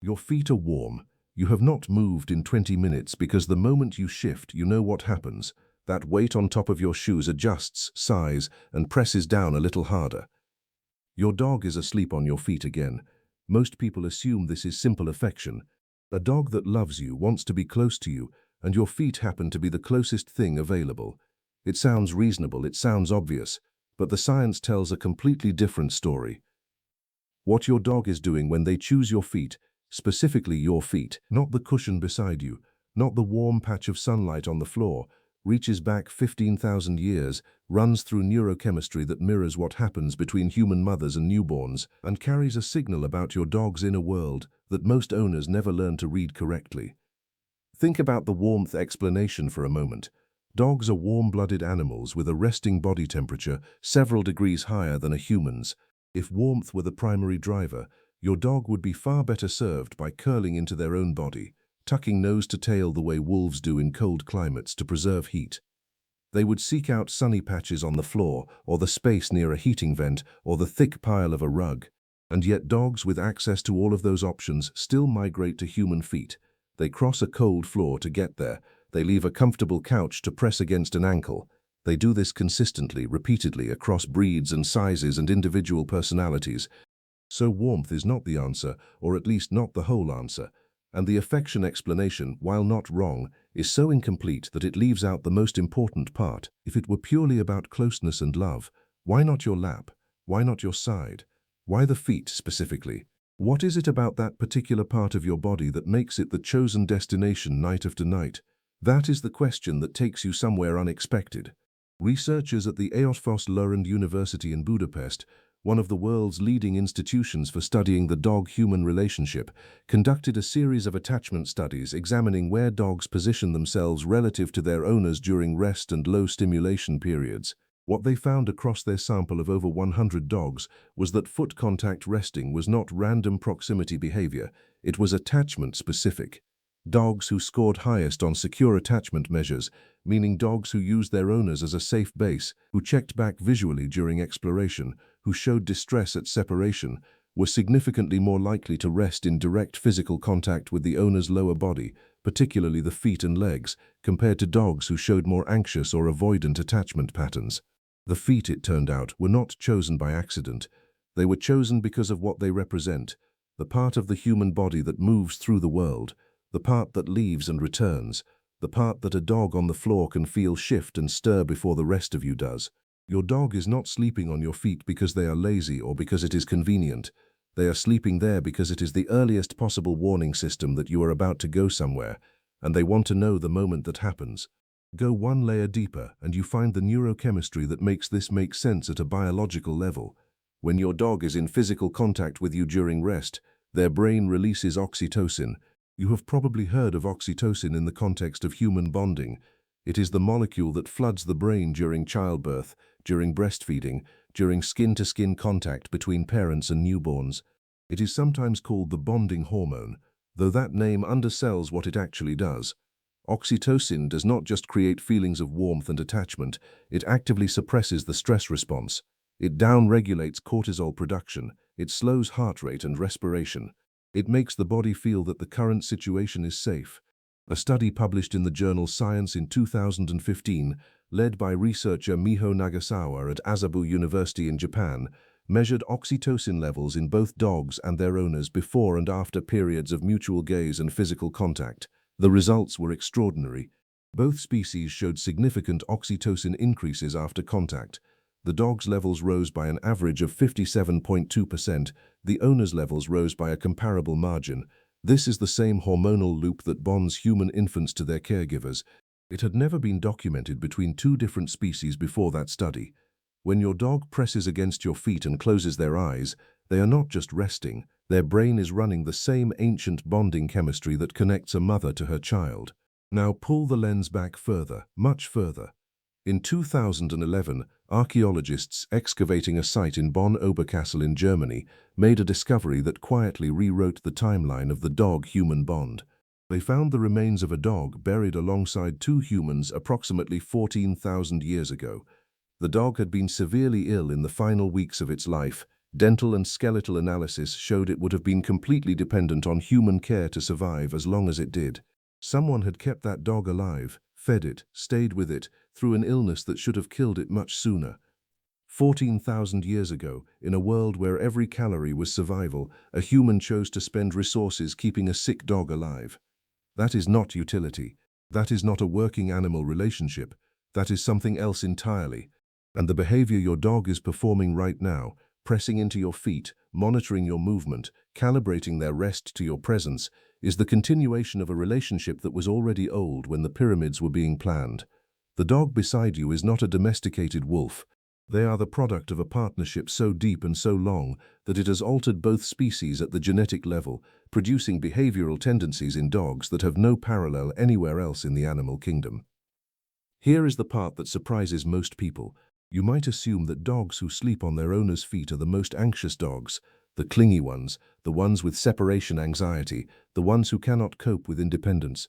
Your feet are warm. You have not moved in 20 minutes because the moment you shift, you know what happens. That weight on top of your shoes adjusts, sighs, and presses down a little harder. Your dog is asleep on your feet again. Most people assume this is simple affection. A dog that loves you wants to be close to you, and your feet happen to be the closest thing available. It sounds reasonable, it sounds obvious, but the science tells a completely different story. What your dog is doing when they choose your feet, specifically your feet, not the cushion beside you, not the warm patch of sunlight on the floor, reaches back 15,000 years, runs through neurochemistry that mirrors what happens between human mothers and newborns, and carries a signal about your dog's inner world that most owners never learn to read correctly. Think about the warmth explanation for a moment. Dogs are warm-blooded animals with a resting body temperature several degrees higher than a human's. If warmth were the primary driver, your dog would be far better served by curling into their own body, tucking nose to tail the way wolves do in cold climates to preserve heat. They would seek out sunny patches on the floor, or the space near a heating vent, or the thick pile of a rug. And yet dogs with access to all of those options still migrate to human feet. They cross a cold floor to get there. They leave a comfortable couch to press against an ankle. They do this consistently, repeatedly, across breeds and sizes and individual personalities. So warmth is not the answer, or at least not the whole answer. And the affection explanation, while not wrong, is so incomplete that it leaves out the most important part. If it were purely about closeness and love, why not your lap? Why not your side? Why the feet specifically? What is it about that particular part of your body that makes it the chosen destination night after night? That is the question that takes you somewhere unexpected. Researchers at the Eotvos Lorand University in Budapest, one of the world's leading institutions for studying the dog-human relationship, conducted a series of attachment studies examining where dogs position themselves relative to their owners during rest and low stimulation periods. What they found across their sample of over 100 dogs was that foot contact resting was not random proximity behavior, it was attachment-specific. Dogs who scored highest on secure attachment measures, meaning dogs who used their owners as a safe base, who checked back visually during exploration, who showed distress at separation, were significantly more likely to rest in direct physical contact with the owner's lower body, particularly the feet and legs, compared to dogs who showed more anxious or avoidant attachment patterns. The feet, it turned out, were not chosen by accident. They were chosen because of what they represent, the part of the human body that moves through the world, the part that leaves and returns, the part that a dog on the floor can feel shift and stir before the rest of you does. Your dog is not sleeping on your feet because they are lazy or because it is convenient. They are sleeping there because it is the earliest possible warning system that you are about to go somewhere, and they want to know the moment that happens. Go one layer deeper and you find the neurochemistry that makes this make sense at a biological level. When your dog is in physical contact with you during rest, their brain releases oxytocin. You have probably heard of oxytocin in the context of human bonding. It is the molecule that floods the brain during childbirth, during breastfeeding, during skin-to-skin contact between parents and newborns. It is sometimes called the bonding hormone, though that name undersells what it actually does. Oxytocin does not just create feelings of warmth and attachment, it actively suppresses the stress response. It downregulates cortisol production, it slows heart rate and respiration. It makes the body feel that the current situation is safe. A study published in the journal Science in 2015, led by researcher Miho Nagasawa at Azabu University in Japan, measured oxytocin levels in both dogs and their owners before and after periods of mutual gaze and physical contact. The results were extraordinary. Both species showed significant oxytocin increases after contact. The dog's levels rose by an average of 57.2%, the owner's levels rose by a comparable margin. This is the same hormonal loop that bonds human infants to their caregivers. It had never been documented between two different species before that study. When your dog presses against your feet and closes their eyes, they are not just resting, their brain is running the same ancient bonding chemistry that connects a mother to her child. Now pull the lens back further, much further. In 2011, archaeologists excavating a site in Bonn-Oberkassel in Germany made a discovery that quietly rewrote the timeline of the dog-human bond. They found the remains of a dog buried alongside two humans approximately 14,000 years ago. The dog had been severely ill in the final weeks of its life, Dental and skeletal analysis showed it would have been completely dependent on human care to survive as long as it did. Someone had kept that dog alive, fed it, stayed with it, through an illness that should have killed it much sooner. 14,000 years ago, in a world where every calorie was survival, a human chose to spend resources keeping a sick dog alive. That is not utility. That is not a working animal relationship. That is something else entirely. And the behavior your dog is performing right now, pressing into your feet, monitoring your movement, calibrating their rest to your presence, is the continuation of a relationship that was already old when the pyramids were being planned. The dog beside you is not a domesticated wolf. They are the product of a partnership so deep and so long that it has altered both species at the genetic level, producing behavioral tendencies in dogs that have no parallel anywhere else in the animal kingdom. Here is the part that surprises most people. You might assume that dogs who sleep on their owner's feet are the most anxious dogs, the clingy ones, the ones with separation anxiety, the ones who cannot cope with independence.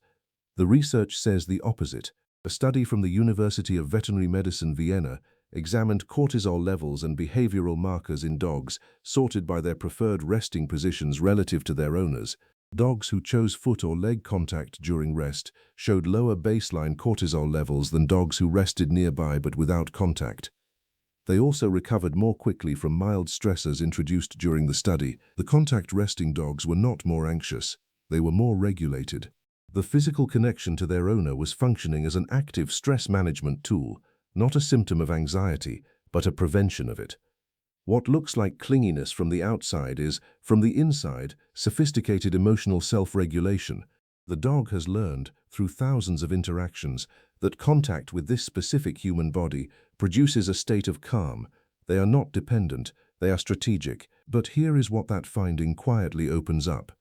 The research says the opposite. A study from the University of Veterinary Medicine, Vienna, examined cortisol levels and behavioral markers in dogs, sorted by their preferred resting positions relative to their owners. Dogs who chose foot or leg contact during rest showed lower baseline cortisol levels than dogs who rested nearby but without contact. They also recovered more quickly from mild stressors introduced during the study. The contact resting dogs were not more anxious. They were more regulated. The physical connection to their owner was functioning as an active stress management tool, not a symptom of anxiety, but a prevention of it. What looks like clinginess from the outside is, from the inside, sophisticated emotional self-regulation. The dog has learned, through thousands of interactions, that contact with this specific human body produces a state of calm. They are not dependent, they are strategic. But here is what that finding quietly opens up.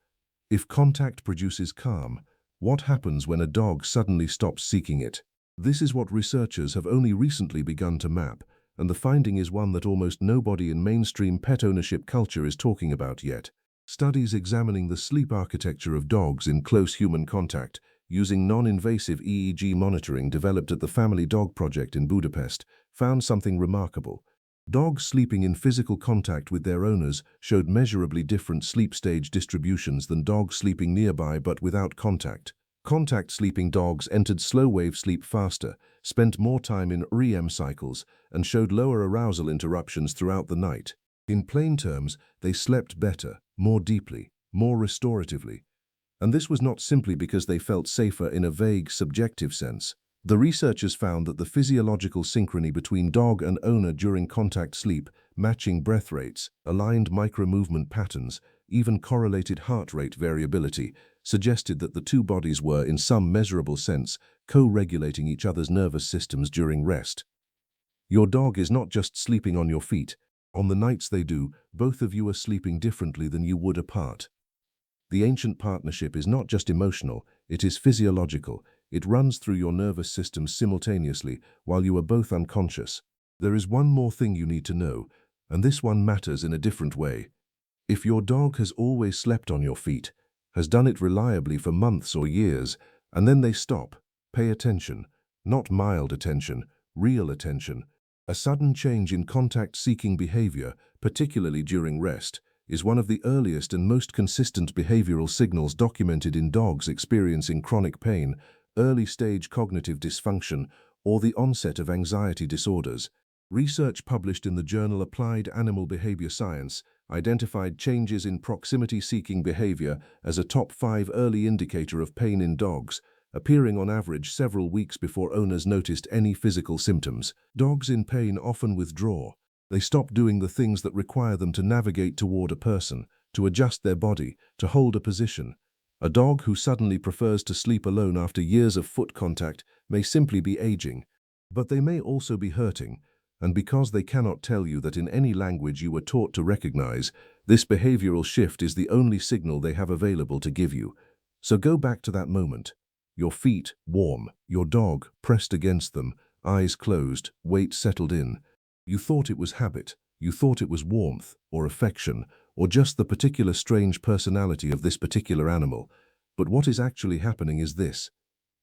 If contact produces calm, what happens when a dog suddenly stops seeking it? This is what researchers have only recently begun to map, and the finding is one that almost nobody in mainstream pet ownership culture is talking about yet. Studies examining the sleep architecture of dogs in close human contact, using non-invasive EEG monitoring developed at the Family Dog Project in Budapest, found something remarkable. Dogs sleeping in physical contact with their owners showed measurably different sleep stage distributions than dogs sleeping nearby but without contact. Contact-sleeping dogs entered slow-wave sleep faster, spent more time in REM cycles, and showed lower arousal interruptions throughout the night. In plain terms, they slept better, more deeply, more restoratively. And this was not simply because they felt safer in a vague, subjective sense. The researchers found that the physiological synchrony between dog and owner during contact sleep, matching breath rates, aligned micro-movement patterns, even correlated heart rate variability, suggested that the two bodies were, in some measurable sense, co-regulating each other's nervous systems during rest. Your dog is not just sleeping on your feet. On the nights they do, both of you are sleeping differently than you would apart. The ancient partnership is not just emotional, it is physiological. It runs through your nervous system simultaneously while you are both unconscious. There is one more thing you need to know, and this one matters in a different way. If your dog has always slept on your feet, has done it reliably for months or years, and then they stop, pay attention, not mild attention, real attention. A sudden change in contact-seeking behavior, particularly during rest, is one of the earliest and most consistent behavioral signals documented in dogs experiencing chronic pain, early-stage cognitive dysfunction, or the onset of anxiety disorders. Research published in the journal Applied Animal Behavior Science identified changes in proximity-seeking behavior as a top 5 early indicator of pain in dogs, appearing on average several weeks before owners noticed any physical symptoms. Dogs in pain often withdraw. They stop doing the things that require them to navigate toward a person, to adjust their body, to hold a position. A dog who suddenly prefers to sleep alone after years of foot contact may simply be aging, but they may also be hurting. And because they cannot tell you that in any language you were taught to recognize, this behavioral shift is the only signal they have available to give you. So go back to that moment. Your feet warm, your dog pressed against them, eyes closed, weight settled in. You thought it was habit, you thought it was warmth, or affection, or just the particular strange personality of this particular animal. But what is actually happening is this.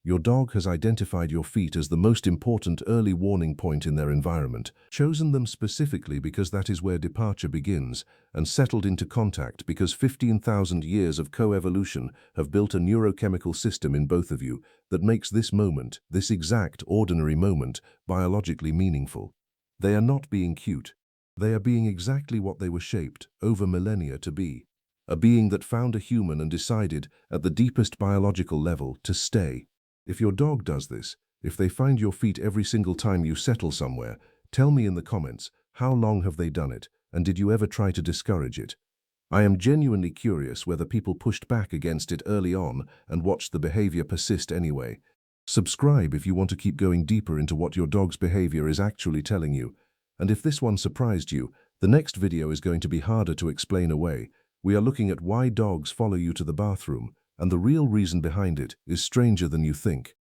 Your dog has identified your feet as the most important early warning point in their environment, chosen them specifically because that is where departure begins, and settled into contact because 15,000 years of coevolution have built a neurochemical system in both of you that makes this moment, this exact ordinary moment, biologically meaningful. They are not being cute. They are being exactly what they were shaped, over millennia, to be. A being that found a human and decided, at the deepest biological level, to stay. If your dog does this, if they find your feet every single time you settle somewhere, tell me in the comments, how long have they done it, and did you ever try to discourage it? I am genuinely curious whether people pushed back against it early on and watched the behavior persist anyway. Subscribe if you want to keep going deeper into what your dog's behavior is actually telling you. And if this one surprised you, the next video is going to be harder to explain away. We are looking at why dogs follow you to the bathroom, and the real reason behind it is stranger than you think.